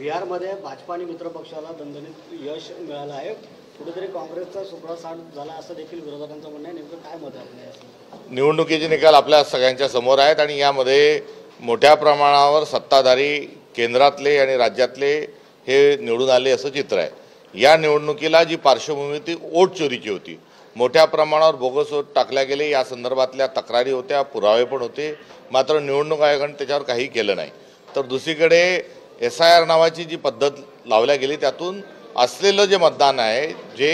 बिहारमध्ये भाजपा आणि मित्रपक्षाला दणदणीत यश मिळालं आहे। कुठेतरी काँग्रेसचा सुपडा साठ झाला असं देखील विरोधकांचं म्हणणं आहे। नेमकं काय मत आहे? निवडणुकीचे निकाल आपल्या सगळ्यांच्या समोर आहेत आणि यामध्ये मोठ्या प्रमाणावर सत्ताधारी केंद्रातले आणि राज्यातले हे निवडून आले असं चित्र आहे। या निवडणुकीला जी पार्श्वभूमी होती वोट चोरीची होती। मोठ्या प्रमाणावर बोगस वोट टाकल्या गेले, या संदर्भातल्या तक्रारी होत्या, पुरावे पण होते, मात्र निवडणूक आयोगाने त्याच्यावर काही केलं नाही। तर दुसरीकडे SIR नावाची जी पद्धत लावल्या गेली त्यातून असलेलं जे मतदान आहे जे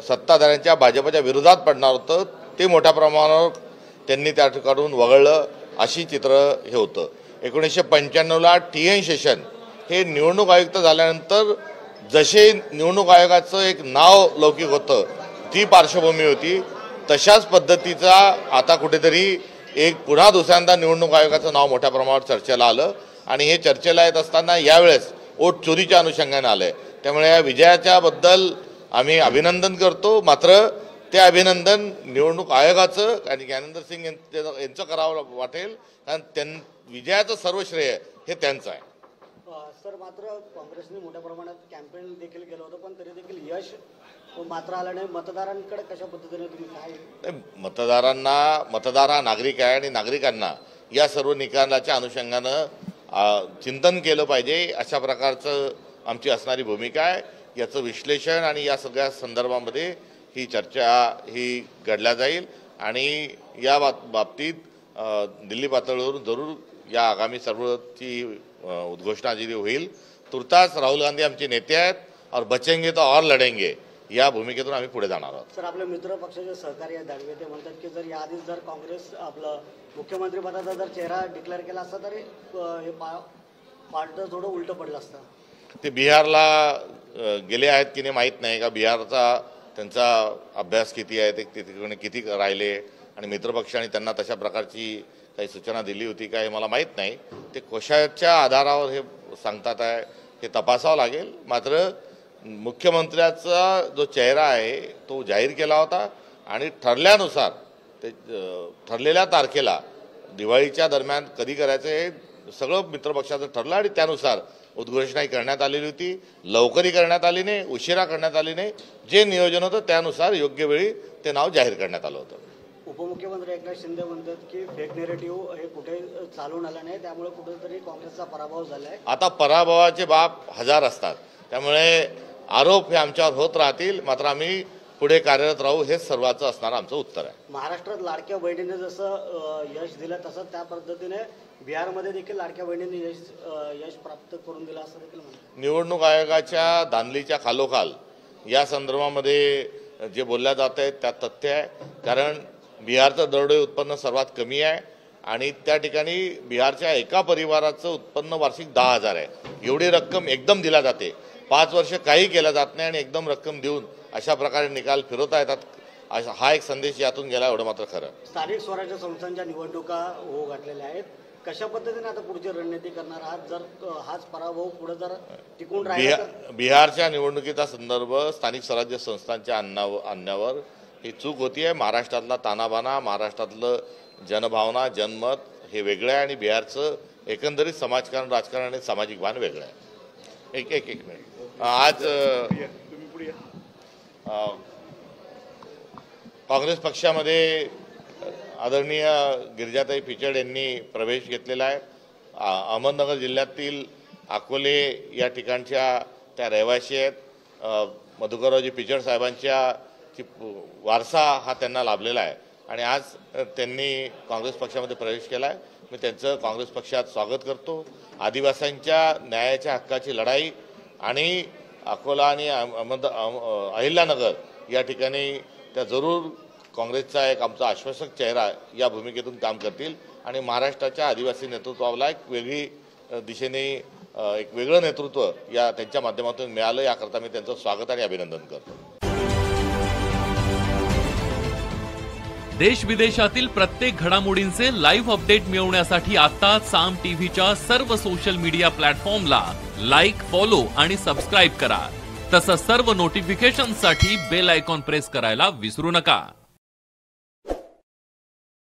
सत्ताधाऱ्यांच्या भाजपच्या विरोधात पडणार होतं ते मोठ्या प्रमाणावर त्यांनी त्या ठिकाणून वगळलं, अशी चित्र हे होतं। 1995ला TN शेषन हे निवडणूक आयुक्त झाल्यानंतर जसे निवडणूक आयोगाचं एक नाव लौकिक होतं ती पार्श्वभूमी होती, तशाच पद्धतीचा आता कुठेतरी एक पुन्हा दुसऱ्यांदा निवडणूक आयोगाचं नाव मोठ्या प्रमाणावर चर्चेला आलं आणि हे चर्चेला येत असताना यावेळेस वोट चोरीच्या अनुषंगाने आलंय। त्यामुळे या विजयाच्या बद्दल आम्ही अभिनंदन करतो, मात्र ते अभिनंदन निवडणूक आयोगाचं आणि ज्ञानेंद्र सिंग यांचं करावं वाटेल, कारण विजयाचं सर्व श्रेय हे त्यांचं आहे। सर, मात्र काँग्रेसने मोठ्या प्रमाणात कॅम्पेन देखील केलं होतं, पण तरी देखील यश मात्र आलं नाही। मतदारांकडे कशा पद्धतीने तुम्ही काय? मतदार हा नागरिक आहे आणि नागरिकांना या सर्व निकालाच्या अनुषंगानं चिंतन केलं पाहिजे, अशा प्रकारचं आमची असणारी भूमिका आहे। याचं विश्लेषण आणि या सगळ्या संदर्भामध्ये ही चर्चा ही घडल्या जाईल आणि या बाबतीत दिल्ली पातळीवरून जरूर या आगामी सर्वची उद्घोषणा जी होईल। तुर्तास राहुल गांधी आमचे नेते आहेत और बचेंगे तो और लढेंगे या भूमिकेतून आम्ही पुढे जाणार आहोत। सर, आपल्या मित्र पक्षाचे सहकारी दानवे ते म्हणतात की जर याआधीच जर काँग्रेस आपलं मुख्यमंत्री पदाचा जर चेहरा डिक्लेअर केला असता तरी हे पार्ट थोडं उलटं पडलं असतं। ते बिहारला गेले आहेत की नाही माहीत नाही, का बिहारचा त्यांचा अभ्यास किती आहे, ते तिकडे किती राहिले आणि मित्रपक्षाने त्यांना तशा प्रकारची काही सूचना दिली होती का हे मला माहीत नाही। ते कशाच्या आधारावर हे सांगतात आहे हे तपासावं लागेल। मात्र मुख्यमंत्र्याचा जो चेहरा आहे तो जाहीर केला होता आणि ठरल्यानुसार ते ठरलेल्या तारखेला दिवाळीच्या दरम्यान कधी करायचं हे सगळं मित्रपक्षाचं ठरलं आणि त्यानुसार उद्घोषणाही करण्यात आलेली होती। लवकरही करण्यात आली नाही, उशिरा करण्यात आली नाही, जे नियोजन होतं त्यानुसार योग्य वेळी ते नाव जाहीर करण्यात आलं होतं। उपमुख्यमंत्री एकनाथ शिंदे म्हणतात की फेक नेरेटिव्ह हे कुठे चालून आलं नाही, त्यामुळे कुठेतरी काँग्रेसचा पराभव झालाय। आता पराभवाचे बाब हजार असतात, त्यामुळे आरोप हे आमच्यावर होत राहतील, मात्र आम्ही पुढे कार्यरत राहू हेच सर्वांचं असणारं आमचं उत्तर आहे। महाराष्ट्रात लाडक्या बहिणीने जसं यश दिलं तसं त्या पद्धतीने बिहारमध्ये देखील लाडक्या बहिणींनी यश प्राप्त करून दिलं असं देखील म्हणतात। निवडणूक आयोगाच्या धांदलीच्या खालोखाल या संदर्भामध्ये जे बोलल्या जात आहे त्यात तथ्य आहे, कारण बिहारचं दरडोई उत्पन्न सर्वात कमी आहे आणि त्या ठिकाणी बिहारच्या एका परिवाराचं उत्पन्न वार्षिक 10,000 आहे। एवढी रक्कम एकदम दिल्या जाते, 5 वर्ष काही केलं जात नाही आणि एकदम रक्कम देऊन अशा प्रकारे निकाल फिरवता येतात, हा एक संदेश यातून गेला, एवढं मात्र खरं। स्थानिक स्वराज्य संस्थांच्या निवडणुका होऊ घातलेल्या आहेत, कशा पद्धतीने आता पुढची रणनीती करणार आहात जर हाच पराभव पुढे जर टिकून राहिला? बिहारच्या निवडणुकीचा संदर्भ स्थानिक स्वराज्य संस्थांच्या आणण्यावर ही चूक होतीये। महाराष्ट्रातला तानाबाना, महाराष्ट्रातलं जनभावना, जनमत हे वेगळं आहे आणि बिहारचं एकंदरीत समाजकारण, राजकारण आणि सामाजिक भान वेगळं आहे। एक मिनिट, आज काँग्रेस पक्षामध्ये आदरणीय गिरिजाताई पिचड यांनी प्रवेश घेतलेला आहे। अहमदनगर जिल्ह्यातील अकोले या ठिकाणच्या त्या रहिवासी आहेत। मधुकररावजी पिचड साहेबांच्या वारसा हा त्यांना लाभलेला आहे आणि आज त्यांनी काँग्रेस पक्षामध्ये प्रवेश केला आहे। मी त्यांचं काँग्रेस पक्षात स्वागत करतो। आदिवासींच्या न्यायाच्या हक्काची लढाई आणि अकोला आणि अहिल्यानगर या ठिकाणी त्या जरूर काँग्रेसचा एक आमचा आश्वासक चेहरा या भूमिकेतून काम करतील आणि महाराष्ट्राच्या आदिवासी नेतृत्वाला एक वेगळी दिशेने एक वेगळं नेतृत्व या त्यांच्या माध्यमातून मिळालं, याकरता मी त्यांचं स्वागत आणि अभिनंदन करतो। देश विदेशातील प्रत्येक घडामोडींचे लाईव्ह अपडेट मिळवण्यासाठी आता साम टीव्हीच्या सर्व सोशल मीडिया प्लॅटफॉर्मला लाईक, फॉलो आणि सबस्क्राईब करा। तसंच सर्व नोटिफिकेशनसाठी बेल आयकॉन प्रेस करायला विसरू नका।